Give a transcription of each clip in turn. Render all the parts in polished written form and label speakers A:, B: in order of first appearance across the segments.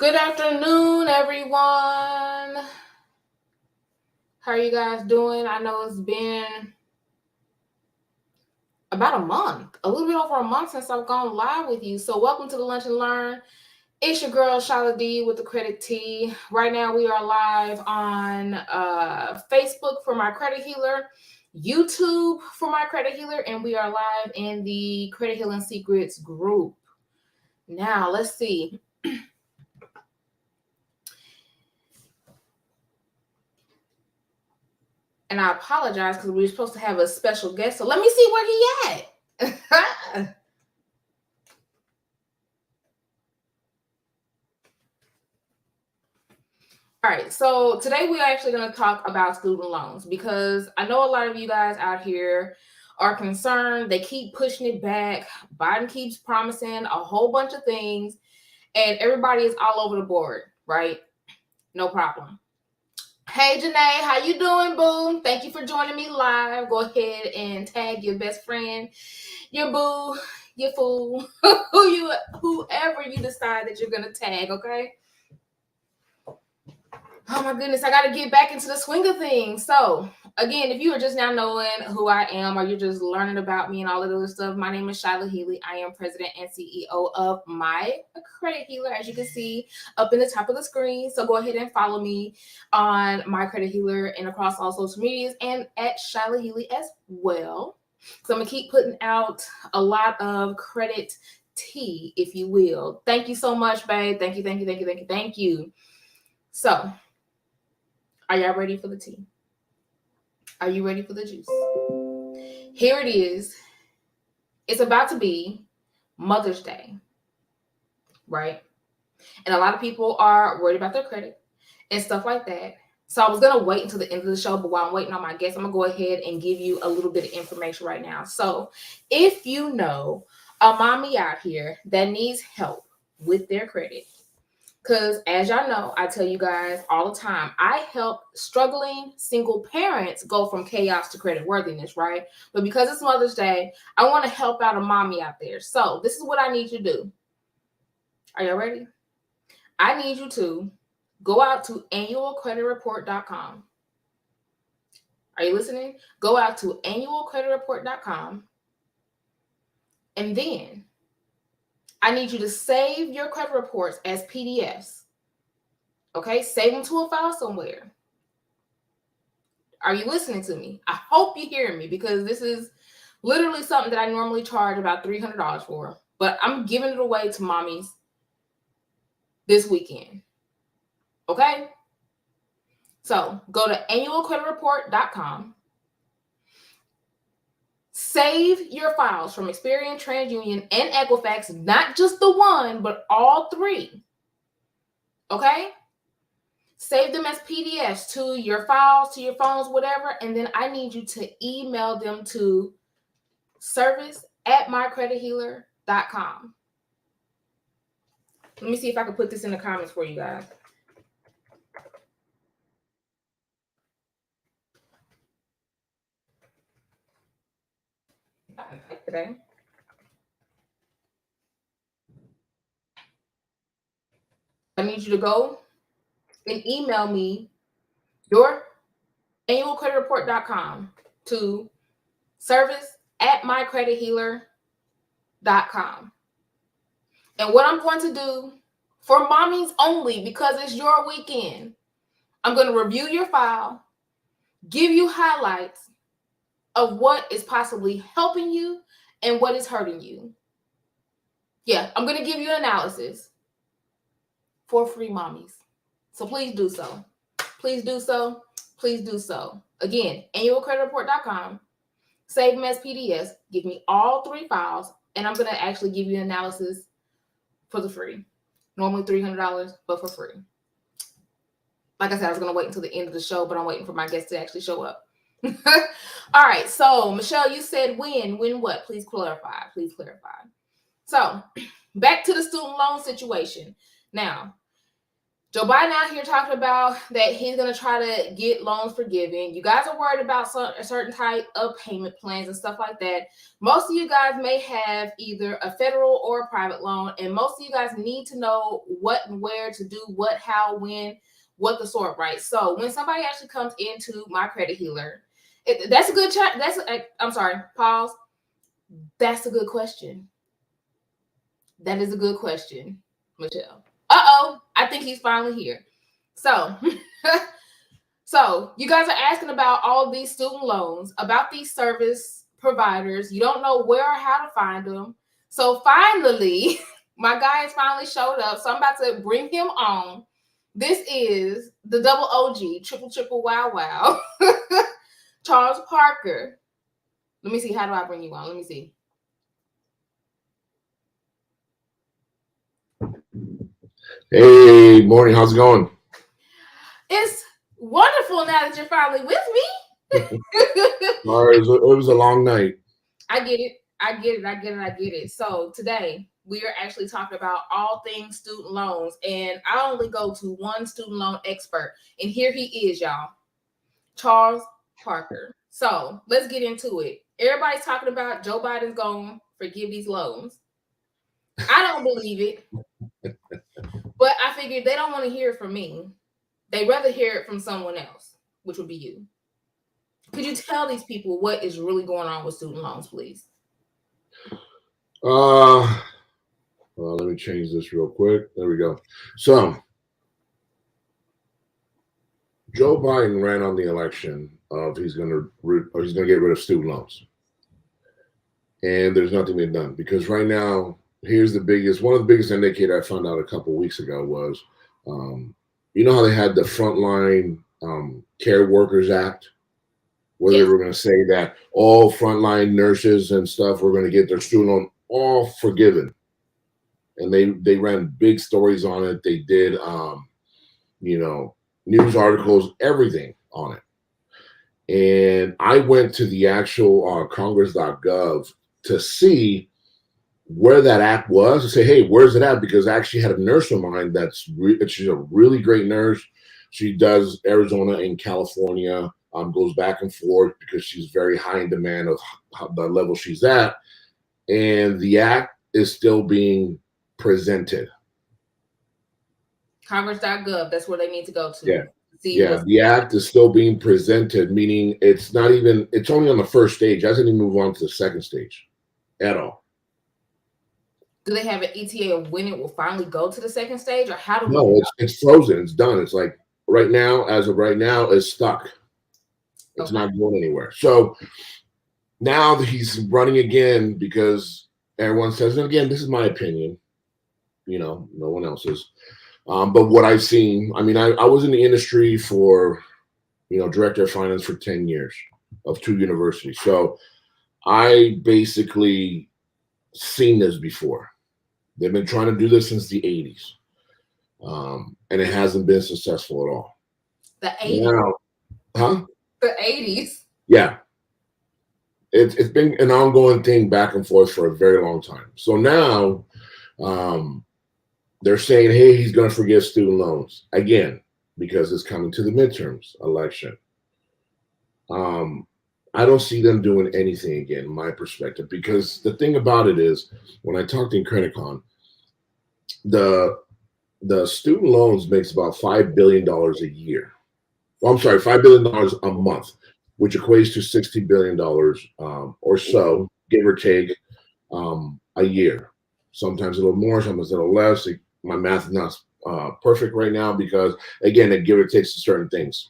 A: Good afternoon, everyone. How are you guys doing? I know it's been about a month, a little bit over a month since I've gone live with you. So welcome to the Lunch and Learn. It's your girl, Shyla D with the Credit T. Right now we are live on Facebook for My Credit Healer, YouTube for My Credit Healer, and we are live in the Credit Healing Secrets group. Now, let's see. And I apologize because we were supposed to have a special guest. So let me see where he at. All right. So today we are actually going to talk about student loans because I know a lot of you guys out here are concerned. They keep pushing it back. Biden keeps promising a whole bunch of things and everybody is all over the board, right? No problem. Hey, Janae, how you doing, boo? Thank you for joining me live. Go ahead and tag your best friend, your boo, your fool, whoever you decide that you're going to tag, okay? Oh, my goodness, I got to get back into the swing of things. So, again, if you are just now knowing who I am or you're just learning about me and all of the other stuff, my name is Shyla Healy. I am president and CEO of My Credit Healer, as you can see up in the top of the screen. So go ahead and follow me on My Credit Healer and across all social medias and at Shyla Healy as well. So I'm going to keep putting out a lot of credit tea, if you will. Thank you so much, babe. Thank you. So, are y'all ready for the tea? Are you ready for the juice? Here it is. It's about to be Mother's Day, right? And a lot of people are worried about their credit and stuff like that. So I was going to wait until the end of the show, but while I'm waiting on my guest, I'm going to go ahead and give you a little bit of information right now. So if you know a mommy out here that needs help with their credit, because as y'all know, I tell you guys all the time, I help struggling single parents go from chaos to credit worthiness, right? But because it's Mother's Day, I want to help out a mommy out there. So this is what I need you to do. Are y'all ready? I need you to go out to annualcreditreport.com. Are you listening? Go out to annualcreditreport.com. And then I need you to save your credit reports as PDFs. Okay, save them to a file somewhere. Are you listening to me? I hope you hear me because this is literally something that I normally charge about $300 for, but I'm giving it away to mommies this weekend. Okay? So go to annualcreditreport.com. Save your files from Experian, TransUnion, and Equifax, not just the one, but all three. Okay? Save them as PDFs to your files, to your phones, whatever. And then I need you to email them to service@mycredithealer.com. Let me see if I can put this in the comments for you guys. Today. I need you to go and email me your annualcreditreport.com to service@mycredithealer.com. And what I'm going to do for mommies only, because it's your weekend, I'm going to review your file, give you highlights of what is possibly helping you and what is hurting you. Yeah, I'm going to give you an analysis for free, mommies. So please do so. Please do so. Please do so. Again, annualcreditreport.com. Save them as PDFs. Give me all three files, and I'm going to actually give you an analysis for the free. Normally $300, but for free. Like I said, I was going to wait until the end of the show, but I'm waiting for my guest to actually show up. All right. So, Michelle, you said when what? Please clarify. So, back to the student loan situation. Now, Joe Biden out here talking about that he's going to try to get loans forgiven. You guys are worried about a certain type of payment plans and stuff like that. Most of you guys may have either a federal or a private loan, and most of you guys need to know what and where to do what, how, when, what the sort, right? So when somebody actually comes into my credit healer, that's a good chat. I'm sorry, pause. That's a good question. That is a good question, Michelle. I think he's finally here. So, so you guys are asking about all these student loans, about these service providers. You don't know where or how to find them. So finally, my guy has finally showed up. So I'm about to bring him on. This is the double OG, triple wow wow, Charles Parker. Let me see. How do I bring you on? Let me see.
B: Hey, morning. How's it going?
A: It's wonderful now that you're finally with me.
B: Sorry, it was a long night.
A: I get it. So today we are actually talking about all things student loans, and I only go to one student loan expert, and here he is, y'all, Charles Parker. So let's get into it. Everybody's talking about Joe Biden's going to forgive these loans. I don't believe it, but I figured they don't want to hear it from me. They'd rather hear it from someone else, which would be you. Could you tell these people what is really going on with student loans, please?
B: Well, let me change this real quick. There we go. So, Joe Biden ran on the election of he's going to get rid of student loans, and there's nothing being done because right now, here's one of the biggest indicator I found out a couple of weeks ago was, you know how they had the Frontline Care Workers Act, where they were going to say that all frontline nurses and stuff were going to get their student loan all forgiven, and they ran big stories on it. They did, news articles, everything on it. And I went to the actual Congress.gov to see where that act was and say, hey, where's it at? Because I actually had a nurse of mine she's a really great nurse. She does Arizona and California. Goes back and forth because she's very high in demand of the level she's at. And the act is still being presented.
A: Congress.gov, that's where they need to go to.
B: Yeah. The act is still being presented, meaning it's only on the first stage. It hasn't even moved on to the second stage at all.
A: Do they have an ETA of when it will finally go to the second stage, or how do we?
B: No, it's frozen. It's done. It's like right now, as of right now, it's stuck. It's not going anywhere. So now that he's running again because everyone says, and again, this is my opinion, no one else's. But what I've seen, I was in the industry for, director of finance for 10 years of 2 universities. So I basically seen this before. They've been trying to do this since the 80s. And it hasn't been successful at all.
A: The 80s?
B: Now, huh?
A: The 80s?
B: Yeah. It's been an ongoing thing back and forth for a very long time. So now they're saying, hey, he's going to forgive student loans again because it's coming to the midterms election. I don't see them doing anything again, in my perspective, because the thing about it is when I talked in CreditCon, the student loans makes about $5 billion a year. Well, I'm sorry, $5 billion a month, which equates to $60 billion or so, give or take, a year. Sometimes a little more, sometimes a little less. My math is not perfect right now because, again, it give or takes to certain things.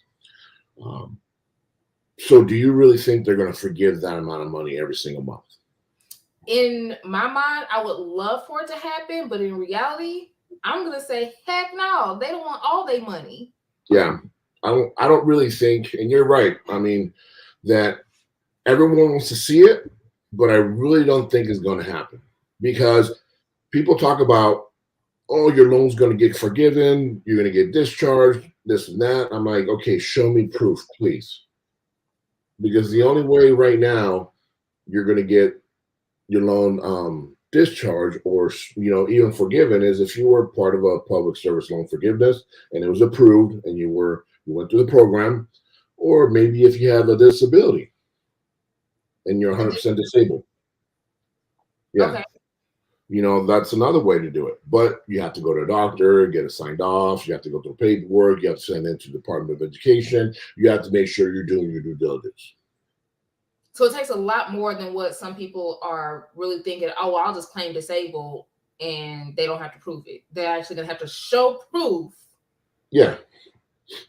B: So do you really think they're going to forgive that amount of money every single month?
A: In my mind, I would love for it to happen, but in reality, I'm going to say, heck no, they don't want all their money.
B: Yeah, I don't really think, and you're right, that everyone wants to see it, but I really don't think it's going to happen because people talk about, oh, your loan's going to get forgiven, you're going to get discharged, this and that. I'm like, okay, show me proof, please. Because the only way right now you're going to get your loan discharged or even forgiven is if you were part of a public service loan forgiveness and it was approved and you went through the program, or maybe if you have a disability and you're 100% disabled. Yeah.
A: Okay.
B: That's another way to do it. But you have to go to a doctor, get it signed off. You have to go through paperwork. You have to send it to the Department of Education. You have to make sure you're doing your due diligence.
A: So it takes a lot more than what some people are really thinking. Oh, well, I'll just claim disabled and they don't have to prove it. They're actually going to have to show proof.
B: Yeah.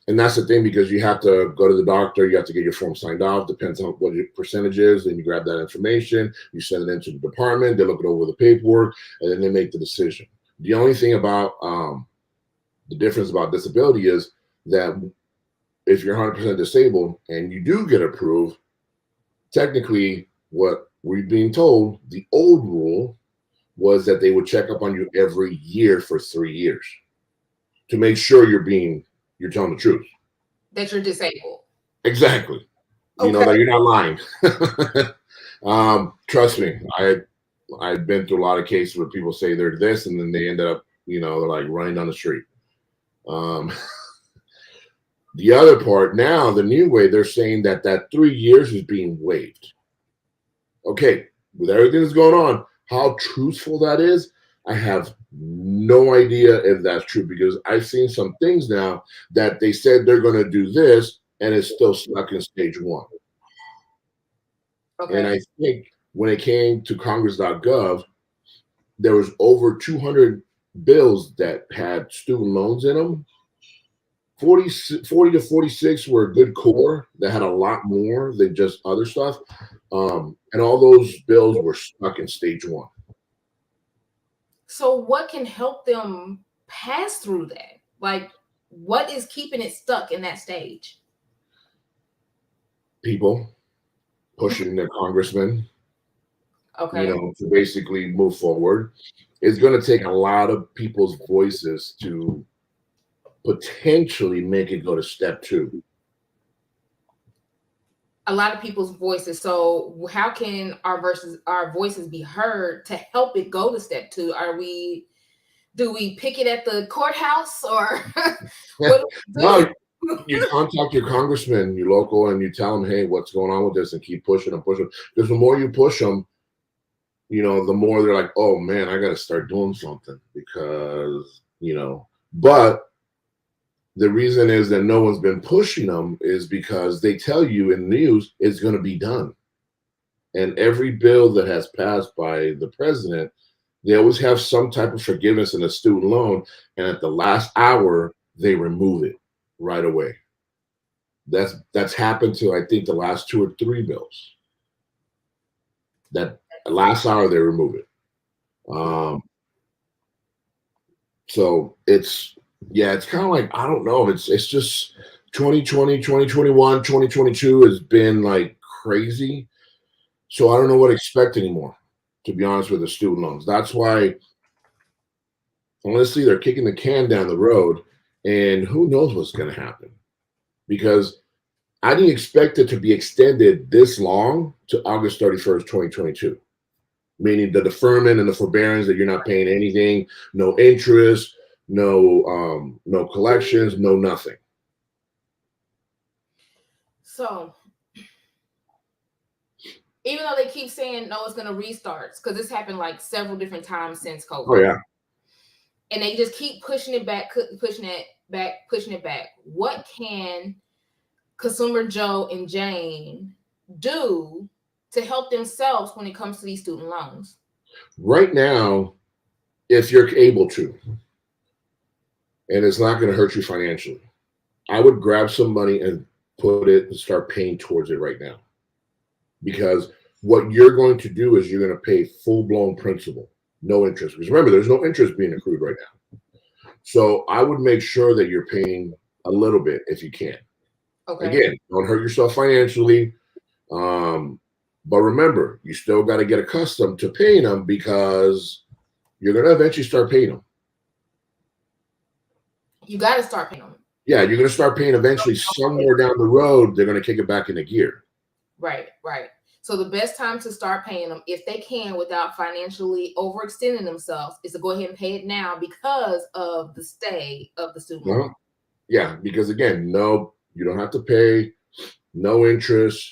B: And that's the thing, because you have to go to the doctor, you have to get your form signed off, depends on what your percentage is. Then you grab that information, you send it into the department, they look it over the paperwork, and then they make the decision. The only thing about the difference about disability is that if you're 100% disabled and you do get approved, technically what we're being told, the old rule was that they would check up on you every year for 3 years to make sure you're telling the truth.
A: That you're disabled.
B: Exactly.
A: Okay.
B: That you're not lying. Trust me, I've been through a lot of cases where people say they're this and then they end up, they're like running down the street. The other part now, the new way, they're saying that 3 years is being waived. Okay, with everything that's going on, how truthful that is, I have no idea if that's true, because I've seen some things now that they said they're going to do this and it's still stuck in stage 1. Okay. And I think when it came to congress.gov, there was over 200 bills that had student loans in them. 40 to 46 were a good core that had a lot more than just other stuff. And all those bills were stuck in stage 1.
A: So what can help them pass through that? Like, what is keeping it stuck in that stage?
B: People pushing their congressmen,
A: okay,
B: to basically move forward. It's going to take a lot of people's voices to potentially make it go to step 2.
A: A lot of people's voices. So how can our voices be heard to help it go to step 2? Do we pick it at the courthouse, or what do we do?
B: No, you contact your congressman, your local, and you tell them, hey, what's going on with this, and keep pushing them. Because the more you push them, the more they're like, oh man, I got to start doing something, because, but the reason is that no one's been pushing them is because they tell you in the news it's going to be done. And every bill that has passed by the president, they always have some type of forgiveness in a student loan. And at the last hour, they remove it right away. That's happened to, I think, the last 2 or 3 bills. That last hour, they remove it. So it's kind of like, I don't know. It's just 2020, 2021, 2022 has been like crazy. So I don't know what to expect anymore, to be honest, with the student loans. That's why, honestly, they're kicking the can down the road, and who knows what's going to happen, because I didn't expect it to be extended this long to August 31st, 2022, meaning the deferment and the forbearance that you're not paying anything, no interest, no collections, no nothing.
A: So even though they keep saying no, it's going to restart, because this happened like several different times since COVID.
B: Oh yeah.
A: And they just keep pushing it back. What can Consumer Joe and Jane do to help themselves when it comes to these student loans?
B: Right now, if you're able to, and it's not going to hurt you financially, I would grab some money and put it and start paying towards it right now. Because what you're going to do is you're going to pay full-blown principal, no interest. Because remember, there's no interest being accrued right now. So I would make sure that you're paying a little bit if you can. Okay. Again, don't hurt yourself financially. But remember, you still got to get accustomed to paying them, because you're going to eventually start paying them.
A: You got to start paying them.
B: Yeah, you're going to start paying eventually. Somewhere down the road, they're going to kick it back into gear.
A: Right. So the best time to start paying them, if they can, without financially overextending themselves, is to go ahead and pay it now because of the stay of the student loan.
B: Yeah, because again, no, you don't have to pay, no interest,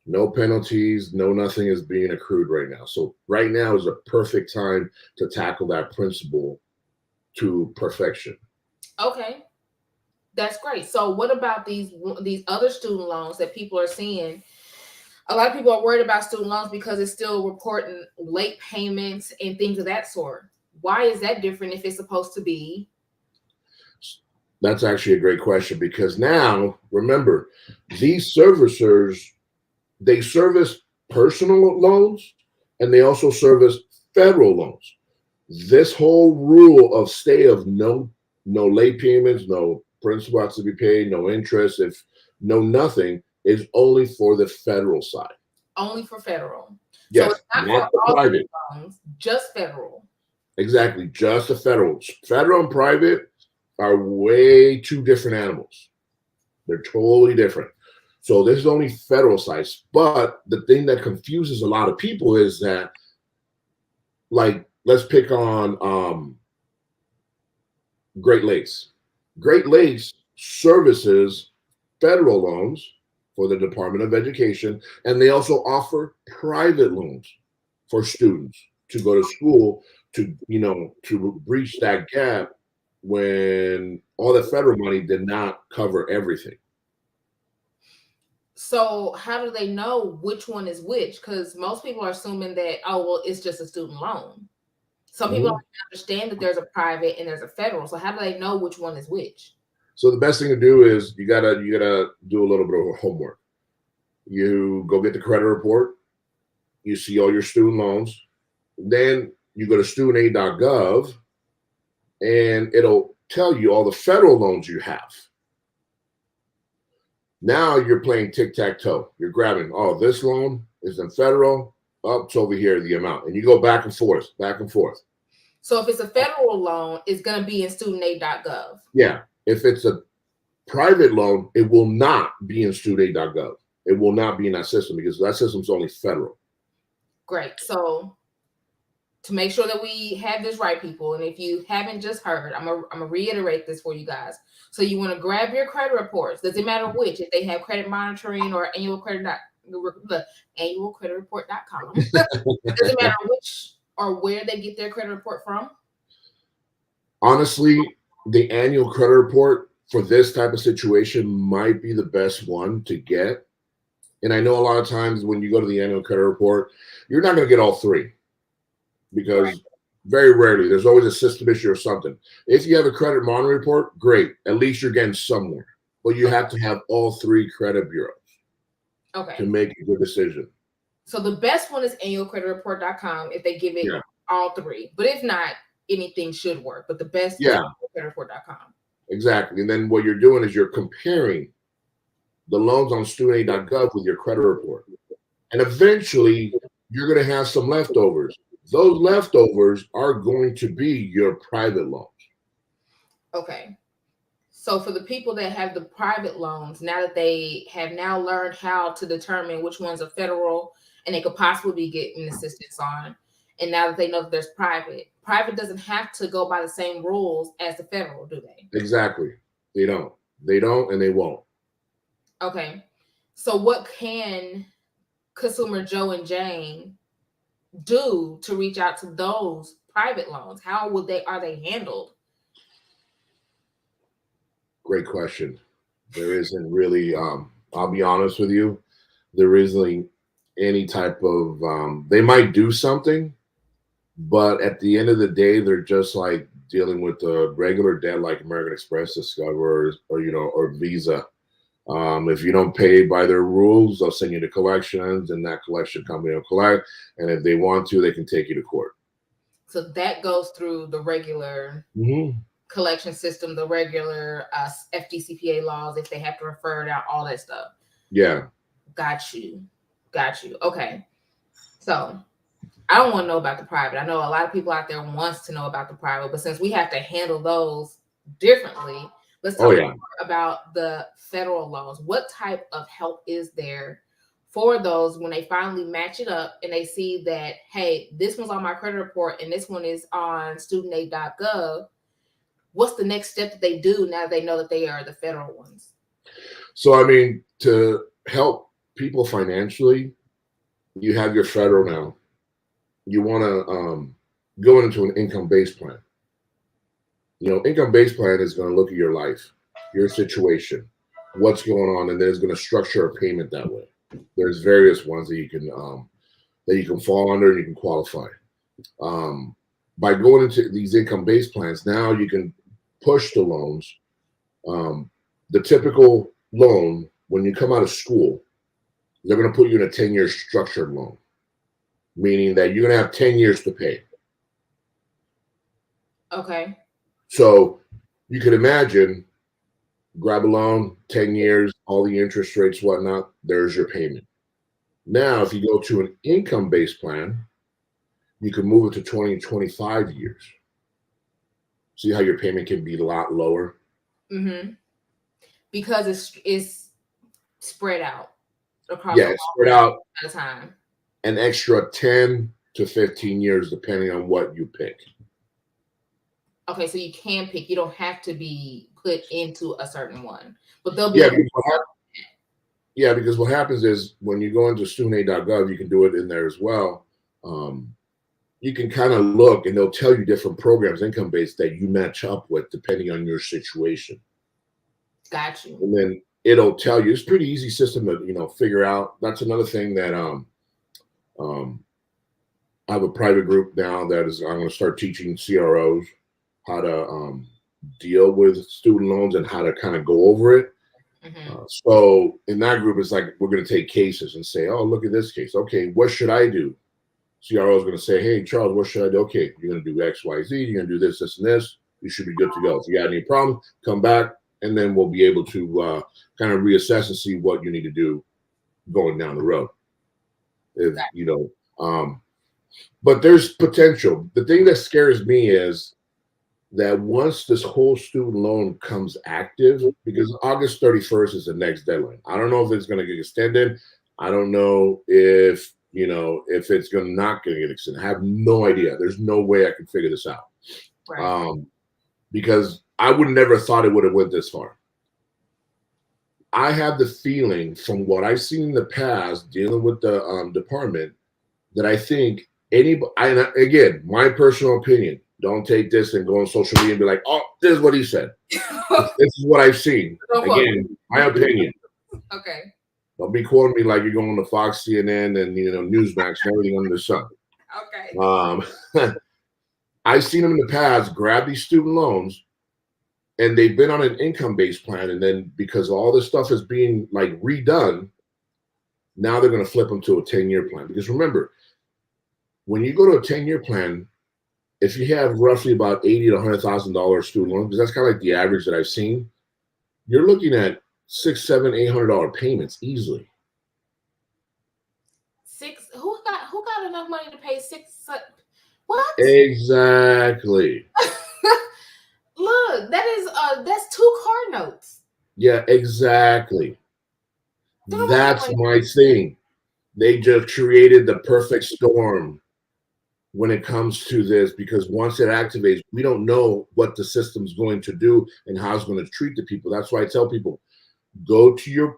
B: no penalties, no nothing is being accrued right now. So right now is a perfect time to tackle that principle to perfection.
A: Okay, that's great. So what about these other student loans that people are seeing? A lot of people are worried about student loans because it's still reporting late payments and things of that sort. Why is that different if it's supposed to be?
B: That's actually a great question because now remember, these servicers, they service personal loans and they also service federal loans. This whole rule of stay of no late payments, no principal has to be paid, no interest, if no nothing is only for the federal side.
A: Only for federal. So
B: Yes,
A: it's not
B: not
A: for
B: the
A: all
B: private.
A: loans, just federal.
B: Exactly, just the federal. Federal and private are way two different animals. They're totally different. So this is only federal sites. But the thing that confuses a lot of people is that, like, let's pick on Great Lakes. Great Lakes services federal loans for the Department of Education, and they also offer private loans for students to go to school to breach that gap when all the federal money did not cover everything.
A: So how do they know which one is which? Because most people are assuming that, oh, well, it's just a student loan. Some people don't
B: Mhm.
A: understand that there's a private and there's a federal. So how do they know which one is which?
B: So the best thing to do is you gotta do a little bit of homework. You go get the credit report. You see all your student loans. Then you go to studentaid.gov and it'll tell you all the federal loans you have. Now you're playing tic-tac-toe. You're grabbing, oh, this loan is in federal, up it's over here, the amount. And you go back and forth, back and forth.
A: So if it's a federal loan, it's going to be in studentaid.gov.
B: Yeah. If it's a private loan, it will not be in studentaid.gov. It will not be in that system because that system's only federal.
A: Great. So to make sure that we have this right, people, and if you haven't just heard, I'm gonna reiterate this for you guys. So you want to grab your credit reports. Doesn't matter which, if they have credit monitoring or annualcreditreport.com. Doesn't matter which or where they get their credit report from.
B: Honestly, the annual credit report for this type of situation might be the best one to get. And I know a lot of times when you go to the annual credit report, you're not going to get all three because
A: Right.
B: very rarely there's always a system issue or something. If you have a credit monitoring report, great. At least you're getting somewhere. But you have to have all three credit bureaus to
A: Okay.
B: make a good decision.
A: So the best one is annualcreditreport.com if they give it
B: Yeah.
A: all three. But if not, anything should work. But the best is
B: Yeah,
A: annualcreditreport.com.
B: exactly. And then what you're doing is you're comparing the loans on student.gov with your credit report. And eventually you're going to have some leftovers. Those leftovers are going to be your private loans.
A: Okay. So for the people that have the private loans, now that they have now learned how to determine which ones are federal and they could possibly be getting assistance on, and now that they know that there's private doesn't have to go by the same rules as the federal, do they?
B: Exactly. They don't. They don't and they won't.
A: Okay. So what can consumer Joe and Jane do to reach out to those private loans? How would are they handled?
B: Great question. There isn't really, I'll be honest with you, there isn't any type of, they might do something, but at the end of the day, they're just like dealing with the regular debt like American Express, Discover, or Visa. If you don't pay by their rules, they'll send you to collections, and that collection company will collect. And if they want to, they can take you to court.
A: So that goes through the regular collection system, the regular FDCPA laws, if they have to refer it out, all that stuff.
B: Yeah.
A: Got you. Okay. So I don't want to know about the private. I know a lot of people out there wants to know about the private, but since we have to handle those differently, let's talk about the federal loans. What type of help is there for those, when they finally match it up and they see that, hey, this one's on my credit report and this one is on studentaid.gov, what's the next step that they do now they know that they are the federal ones?
B: So, I mean, to help people financially, you have your federal now. You want to go into an income-based plan. Income-based plan is going to look at your life, your situation, what's going on, and then it's going to structure a payment that way. There's various ones that you can fall under and you can qualify. By going into these income-based plans, now you can push the loans. The typical loan, when you come out of school, they're going to put you in a 10-year structured loan, meaning that you're going to have 10 years to pay.
A: Okay.
B: So you could imagine, grab a loan, 10 years, all the interest rates, whatnot, there's your payment. Now, if you go to an income-based plan, you can move it to 20, 25 years. See how your payment can be a lot lower?
A: Mm-hmm. Because it's spread out across
B: it's spread out
A: at a time.
B: An extra 10 to 15 years, depending on what you pick.
A: Okay, so you can pick. You don't have to be put into a certain one, but they'll be.
B: Because what happens is when you go into studentaid.gov, you can do it in there as well. You can kind of look, and they'll tell you different programs, income-based, that you match up with depending on your situation.
A: Got you.
B: And then it'll tell you. It's a pretty easy system to figure out. That's another thing that I have a private group now that is I'm going to start teaching CROs how to deal with student loans and how to kind of go over it. Mm-hmm. So in that group, it's like we're going to take cases and say, oh, look at this case. Okay, what should I do? CRO is going to say, hey, Charles, what should I do? Okay, you're going to do X, Y, Z. You're going to do this, this, and this. You should be good to go. If you got any problems, come back, and then we'll be able to kind of reassess and see what you need to do going down the road. But there's potential. The thing that scares me is that once this whole student loan comes active, because August 31st is the next deadline. I don't know if it's going to get extended. I don't know if it's not going to get extended. I have no idea. There's no way I can figure this out. Right. Because I would never thought it would have went this far. I have the feeling from what I've seen in the past dealing with the department that I think again, my personal opinion, don't take this and go on social media and be like, oh, this is what he said. This is what I've seen. Again, my opinion.
A: Okay.
B: Don't be quoting me like you're going to Fox, CNN, and Newsmax and everything under the sun.
A: Okay.
B: I've seen them in the past grab these student loans, and they've been on an income-based plan, and then because all this stuff is being like redone, now they're going to flip them to a 10-year plan. Because remember, when you go to a 10-year plan, if you have roughly about $80,000 to $100,000 student loans, because that's kind of like the average that I've seen, you're looking at $600, $700, $800 payments easily.
A: Who got enough money to pay what?
B: Exactly.
A: Look, that's 2 car notes.
B: Yeah, exactly. That's my thing. They just created the perfect storm when it comes to this, because once it activates, we don't know what the system's going to do and how it's going to treat the people. That's why I tell people, go to your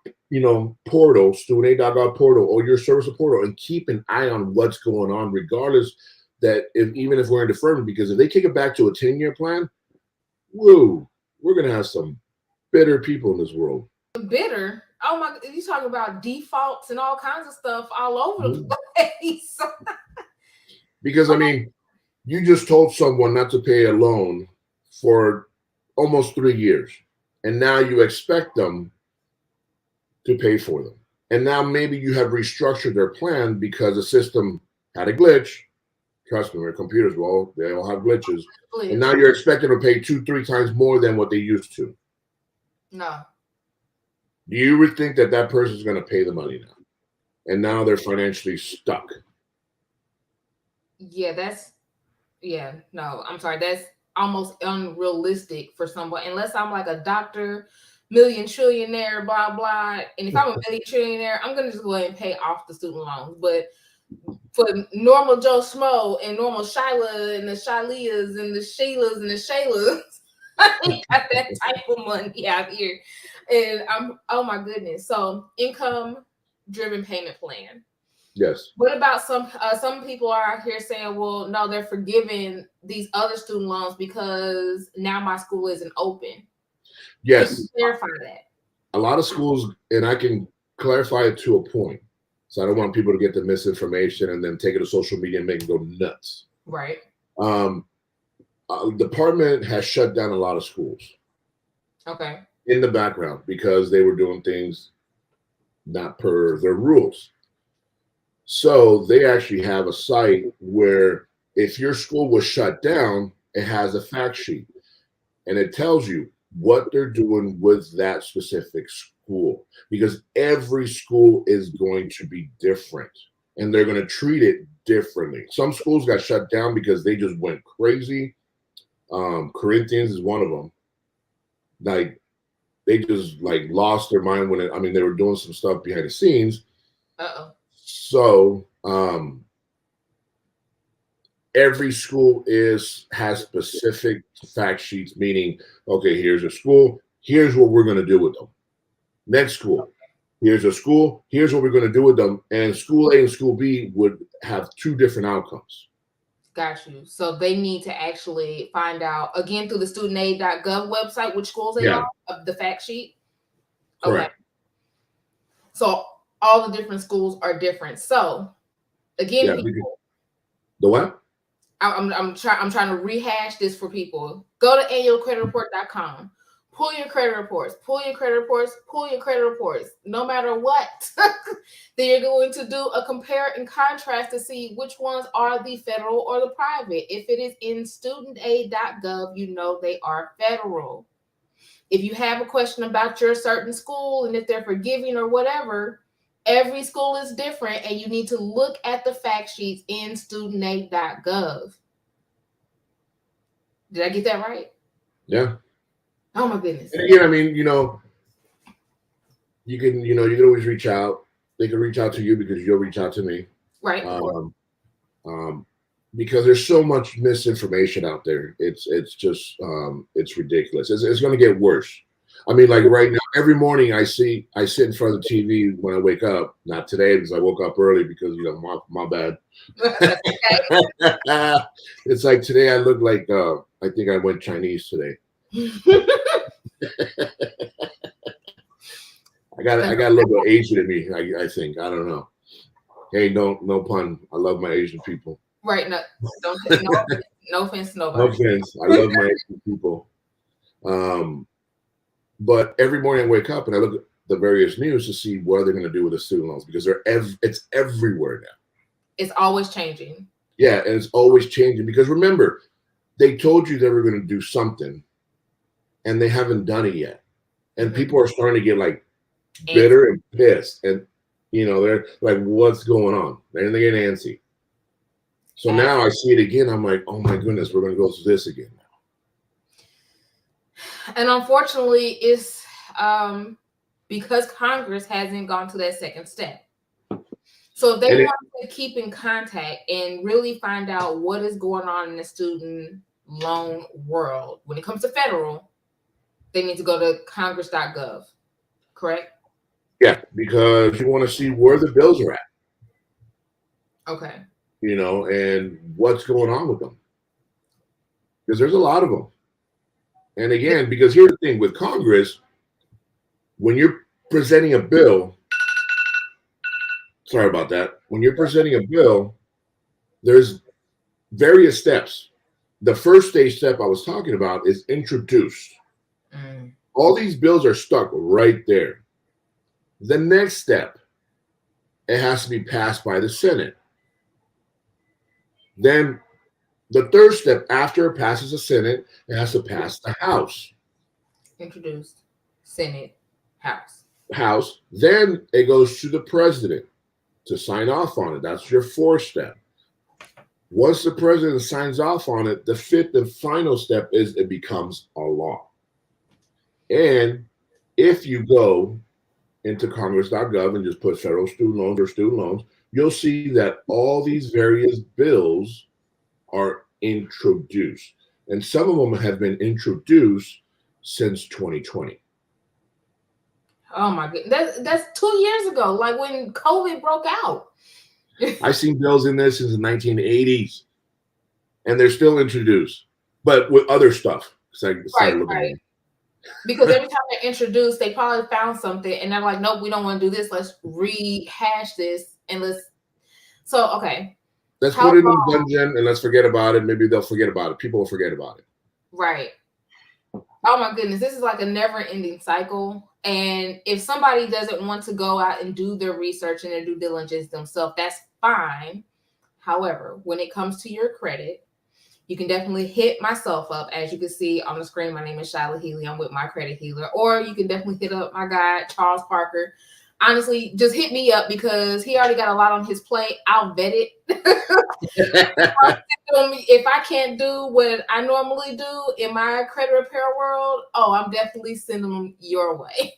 B: portal, studentaid.gov portal, or your service portal, and keep an eye on what's going on, regardless that even if we're in deferment, because if they kick it back to a 10-year plan, woo, we're going to have some bitter people in this world.
A: Bitter? Oh my, you talking about defaults and all kinds of stuff all over the place.
B: Because, I mean, you just told someone not to pay a loan for almost 3 years, and now you expect them to pay for them. And now maybe you have restructured their plan because the system had a glitch. Trust me, computers, well, they all have glitches. And now you're expecting to pay 2-3 times more than what they used to.
A: No.
B: Do you think that person's going to pay the money now? And now they're financially stuck.
A: No, I'm sorry. That's almost unrealistic for someone, unless I'm like a doctor million trillionaire, blah blah. And if I'm a million trillionaire, I'm gonna just go ahead and pay off the student loans. But for normal Joe Schmo and normal Shyla and the Shyliyas and the Sheilas and the Shaylas, I ain't got that type of money out here. And oh my goodness. So income driven payment plan.
B: Yes.
A: What about some people are out here saying, well, no, they're forgiving these other student loans because now my school isn't open.
B: Yes.
A: Can you clarify that?
B: A lot of schools, and I can clarify it to a point. So I don't want people to get the misinformation and then take it to social media and make it go nuts.
A: Right.
B: Department has shut down a lot of schools.
A: Okay.
B: In the background because they were doing things not per their rules. So they actually have a site where if your school was shut down, it has a fact sheet and it tells you what they're doing with that specific school, because every school is going to be different and they're going to treat it differently. Some schools got shut down because they just went crazy. Corinthians is one of them. Like, they just like lost their mind when they were doing some stuff behind the scenes. So every school has specific fact sheets, meaning, okay, here's a school, here's what we're going to do with them. Next school, here's a school, here's what we're going to do with them. And school A and school B would have two different outcomes.
A: Got you. So they need to actually find out, again, through the studentaid.gov website, which schools they are, of the fact sheet.
B: Correct.
A: Okay. So all the different schools are different. So again, people,
B: the what?
A: I'm trying to rehash this for people. Go to annualcreditreport.com. Pull your credit reports, pull your credit reports, pull your credit reports. No matter what, then you're going to do a compare and contrast to see which ones are the federal or the private. If it is in studentaid.gov, you know they are federal. If you have a question about your certain school and if they're forgiving or whatever, every school is different and you need to look at the fact sheets in studentaid.gov. Did I get that right?
B: Yeah.
A: Oh my goodness.
B: And again, I mean, you can always reach out. They can reach out to you because you'll reach out to me.
A: Right.
B: Because there's so much misinformation out there. It's just it's ridiculous. It's going to get worse. I mean, like right now, every morning I sit in front of the TV when I wake up. Not today because I woke up early because my bad. It's like today I look like I think I went Chinese today. I got a little bit Asian in me. I think. I don't know. Hey, no pun. I love my Asian people.
A: Right. No offense to nobody.
B: No offense. I love my Asian people. But every morning I wake up and I look at the various news to see what they're going to do with the student loans because it's everywhere now.
A: It's always changing.
B: Yeah, and it's always changing because remember, they told you they were going to do something, and they haven't done it yet, and people are starting to get like bitter and pissed, and they're like, "What's going on?" And they get antsy. So now I see it again. I'm like, "Oh my goodness, we're going to go through this again now."
A: And unfortunately, it's because Congress hasn't gone to that second step. So if they want to keep in contact and really find out what is going on in the student loan world, when it comes to federal, they need to go to congress.gov, correct?
B: Yeah, because you want to see where the bills are at.
A: Okay.
B: And what's going on with them. Because there's a lot of them. And again, because here's the thing with Congress, when you're presenting a bill, sorry about that. When you're presenting a bill, there's various steps. The first stage step I was talking about is introduced. All these bills are stuck right there. The next step, it has to be passed by the Senate. Then the third step, after it passes the Senate, it has to pass the House.
A: Introduced, Senate, House.
B: House. Then it goes to the president to sign off on it. That's your fourth step. Once the president signs off on it, the fifth and final step is it becomes a law. And If you go into congress.gov and just put federal student loans or student loans, you'll see that all these various bills are introduced. And some of them have been introduced since 2020.
A: Oh my goodness. That's 2 years ago, like when COVID broke out.
B: I've seen bills in this since the 1980s, and they're still introduced, but with other stuff. So I started looking at it.
A: Because every time they're introduced, they probably found something and they're like, nope, we don't want to do this. Let's rehash this and okay.
B: Let's put it in a dungeon and let's forget about it. Maybe they'll forget about it. People will forget about it.
A: Right. Oh my goodness. This is like a never ending cycle. And if somebody doesn't want to go out and do their research and their due diligence themselves, that's fine. However, when it comes to your credit, you can definitely hit myself up. As you can see on the screen, my name is Shyla Healy. I'm with My Credit Healer. Or you can definitely hit up my guy, Charles Parker. Honestly, just hit me up because he already got a lot on his plate. I'll vet it. If I can't do what I normally do in my credit repair world, I'm definitely sending them your way.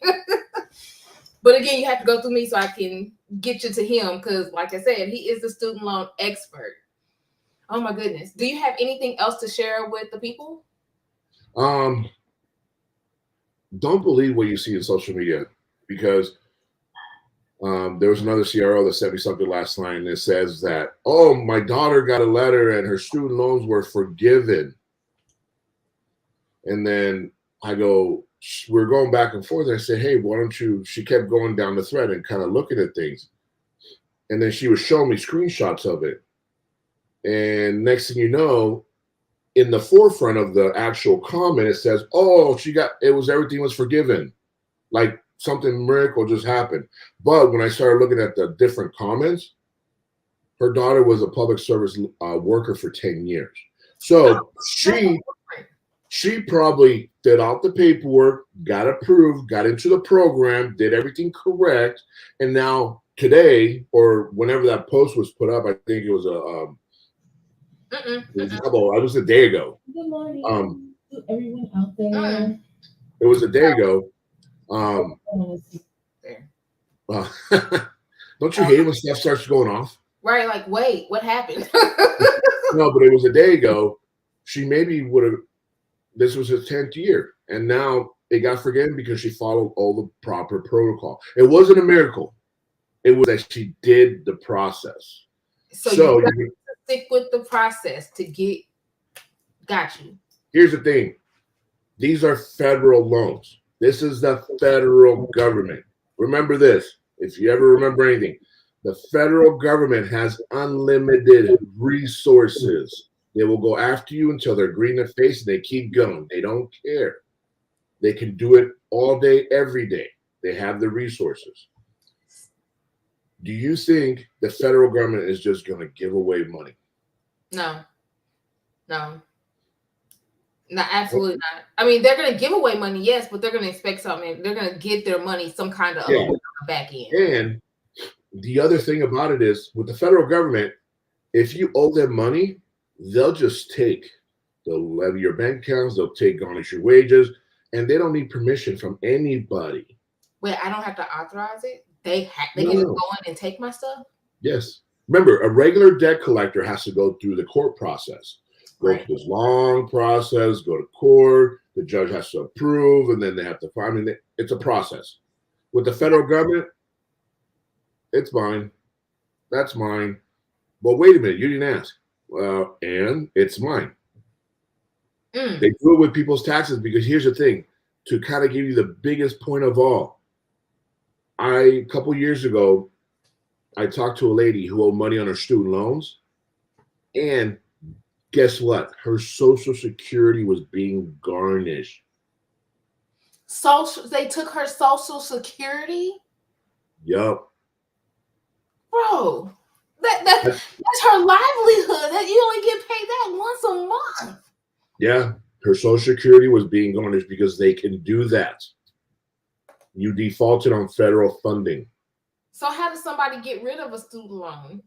A: But again, you have to go through me so I can get you to him because, like I said, he is the student loan expert. Oh my goodness. Do you have anything else to share with the people?
B: Don't believe what you see in social media, because there was another CRO that sent me something last night and it says that, my daughter got a letter and her student loans were forgiven. And then I go, we're going back and forth. And I said, hey, why don't you? She kept going down the thread and kind of looking at things. And then she was showing me screenshots of it. And next thing you know, in the forefront of the actual comment, it says, everything was forgiven. Like something miracle just happened. But when I started looking at the different comments, her daughter was a public service worker for 10 years. So she probably filled out the paperwork, got approved, got into the program, did everything correct. And now today, or whenever that post was put up, I think it was it was a day ago.
C: Good morning to everyone out there.
B: It was a day ago. Don't you hate when stuff starts going off?
A: Right, like, wait, what happened?
B: No, but it was a day ago. She maybe would have. This was her 10th year, and now it got forgiven because she followed all the proper protocol. It wasn't a miracle. It was that she did the process.
A: So you stick with the process to get. Got you.
B: Here's the thing. These are federal loans. This is the federal government. Remember this. If you ever remember anything, the federal government has unlimited resources. They will go after you until they're green in the face, and they keep going. They don't care. They can do it all day, every day. They have the resources. Do you think the federal government is just going to give away money?
A: No, absolutely not. I mean, they're going to give away money, yes, but they're going to expect something. They're going to get their money some kind of on the back end.
B: And the other thing about it is, with the federal government, if you owe them money, they'll just take. They'll levy your bank accounts. They'll garnish your wages, and they don't need permission from anybody.
A: Wait, I don't have to authorize it? They can just go in and take my stuff?
B: Yes. Remember, a regular debt collector has to go through the court process. Go through this long process, go to court, the judge has to approve, and then they have to find. I mean, it's a process. With the federal government, it's mine. That's mine. But wait a minute, you didn't ask. Well, and it's mine. They do it with people's taxes because here's the thing, to kind of give you the biggest point of all. A couple years ago, I talked to a lady who owed money on her student loans, and guess what? Her Social Security was being garnished.
A: They took her Social Security?
B: Yup.
A: Bro, that's her livelihood. That you only get paid that once a month.
B: Yeah, her Social Security was being garnished because they can do that. You defaulted on federal funding.
A: So how does somebody get rid of a student loan?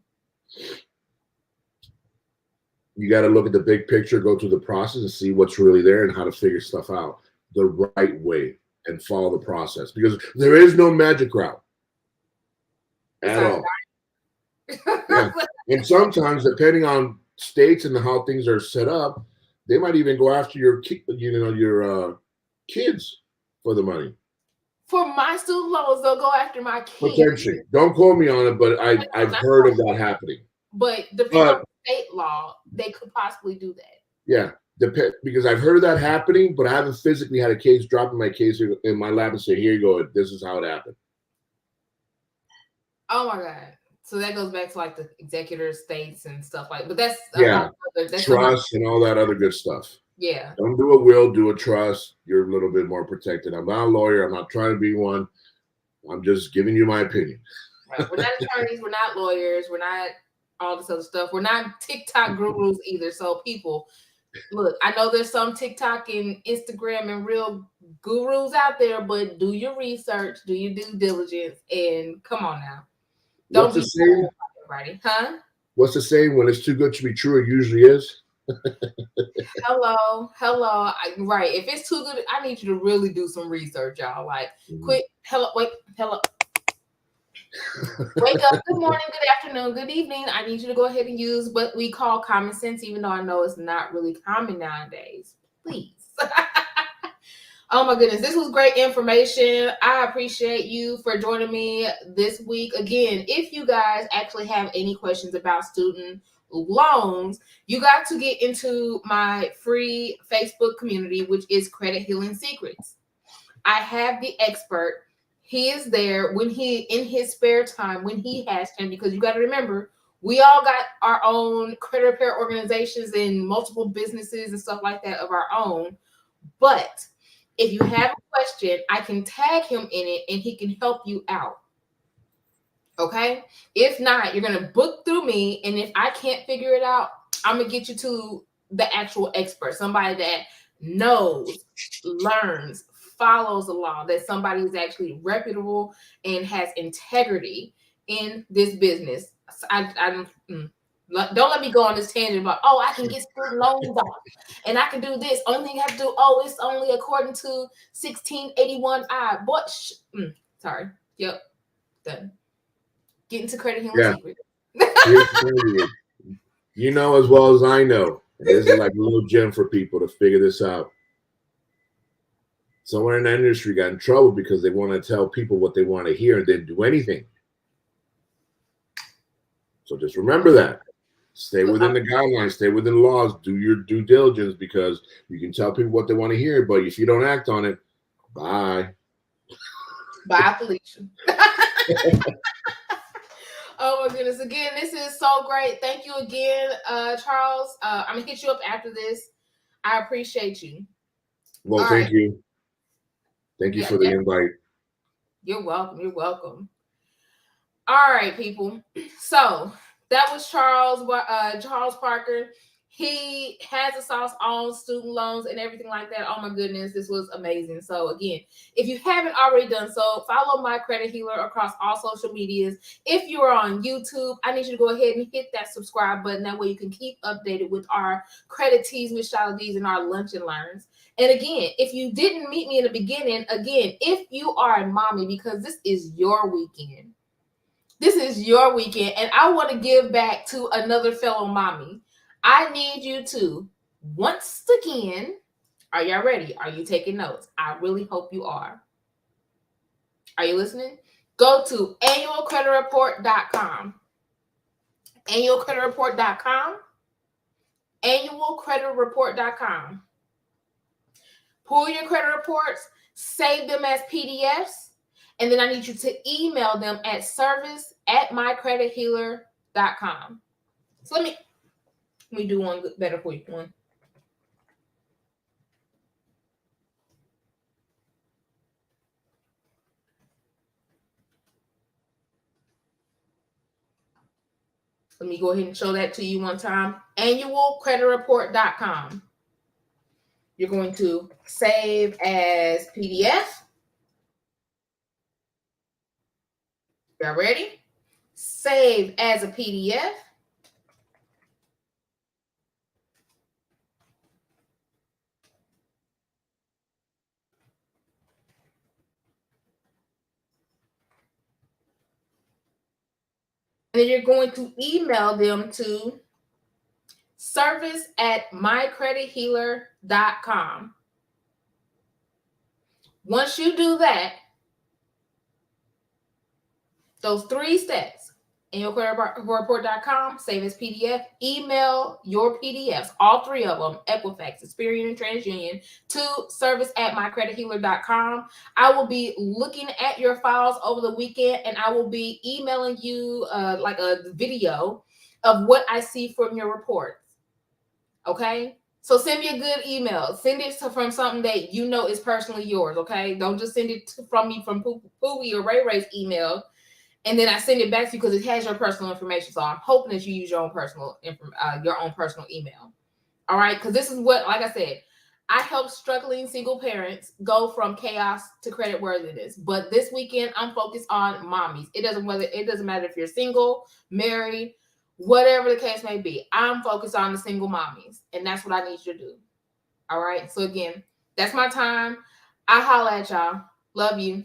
B: You got to look at the big picture, go through the process and see what's really there and how to figure stuff out the right way. and follow the process, because there is no magic route at all. Yeah. And sometimes, depending on states and how things are set up, they might even go after your kids for the money.
A: For my student loans, they'll go after my kids.
B: Potentially. Don't quote me on it, but I've heard of that happening.
A: But depending on state law, they could possibly do that.
B: Yeah, because I've heard of that happening, but I haven't physically had a case drop in my case in my lap and say, "Here you go. This is how it happened."
A: Oh my God! So that goes back to like the executor states and stuff like. But that's
B: trust and all that other good stuff.
A: Yeah.
B: Don't do a will, do a trust. You're a little bit more protected. I'm not a lawyer. I'm not trying to be one. I'm just giving you my opinion.
A: Right. We're not attorneys. We're not lawyers. We're not all this other stuff. We're not TikTok gurus either. So people, look, I know there's some TikTok and Instagram and real gurus out there, but do your research, do your due diligence, and come on now.
B: What's the saying?
A: Everybody, huh?
B: What's the saying? When it's too good to be true, it usually is.
A: Hello. Right. If it's too good, I need you to really do some research, y'all. Like, quick. Hello. Wake up. Good morning, good afternoon, good evening. I need you to go ahead and use what we call common sense, even though I know it's not really common nowadays. Please. Oh my goodness, this was great information. I appreciate you for joining me this week. Again, if you guys actually have any questions about student loans, you got to get into my free Facebook community, which is Credit Healing Secrets. I have the expert. He is there when in his spare time, when he has time, because you got to remember, we all got our own credit repair organizations and multiple businesses and stuff like that of our own. But if you have a question, I can tag him in it and he can help you out. Okay? If not, you're going to book through me. And if I can't figure it out, I'm going to get you to the actual expert, somebody that knows, learns, follows the law, that somebody is actually reputable and has integrity in this business. Don't let me go on this tangent about, I can get student loans off and I can do this. Only thing I have to do, it's only according to 1681I. But sorry. Yep. Done. Get into Credit Healing Secrets.
B: You know as well as I know. This is like a little gem for people to figure this out. Someone in the industry got in trouble because they want to tell people what they want to hear and didn't do anything. So just remember that. Stay within the guidelines, stay within laws, do your due diligence, because you can tell people what they want to hear, but if you don't act on it, bye.
A: Bye, Felicia. Oh my goodness. Again, this is so great. Thank you again, Charles. I'm going to hit you up after this. I appreciate you.
B: Well, thank you. Thank you for the invite.
A: You're welcome. You're welcome. All right, people. So that was Charles Parker. He has a sauce on student loans and everything like that. Oh my goodness, this was amazing. So again, if you haven't already done so, follow my credit healer across all social medias. If you are on YouTube, I need you to go ahead and hit that subscribe button. That way you can keep updated with our credit teas with Shyla D's and our lunch and learns. And again, if you didn't meet me in the beginning, again, if you are a mommy, because this is your weekend. This is your weekend, and I want to give back to another fellow mommy. I need you to, once again, are y'all ready? Are you taking notes? I really hope you are. Are you listening? Go to annualcreditreport.com. Annualcreditreport.com. Annualcreditreport.com. Pull your credit reports, save them as PDFs, and then I need you to email them at service@mycredithealer.com. So let me do one better for you. One. Let me go ahead and show that to you one time. Annualcreditreport.com. You're going to save as PDF. Y'all ready? Save as a PDF. And then you're going to email them to service@mycredithealer.com. Once you do that, those 3 steps in your credit report.com, save as PDF, email your PDFs, all 3 of them, Equifax, Experian, and TransUnion, to service@mycredithealer.com. I will be looking at your files over the weekend, and I will be emailing you like a video of what I see from your reports. Okay? So send me a good email. Send it from something that you know is personally yours, okay? Don't just send it from me from Pooey or Ray Ray's email, and then I send it back to you because it has your personal information. So I'm hoping that you use your own personal email. All right, because this is what, like I said, I help struggling single parents go from chaos to credit worthiness. But this weekend, I'm focused on mommies. It doesn't matter if you're single, married, whatever the case may be. I'm focused on the single mommies, and that's what I need you to do. All right. So again, that's my time. I holla at y'all. Love you.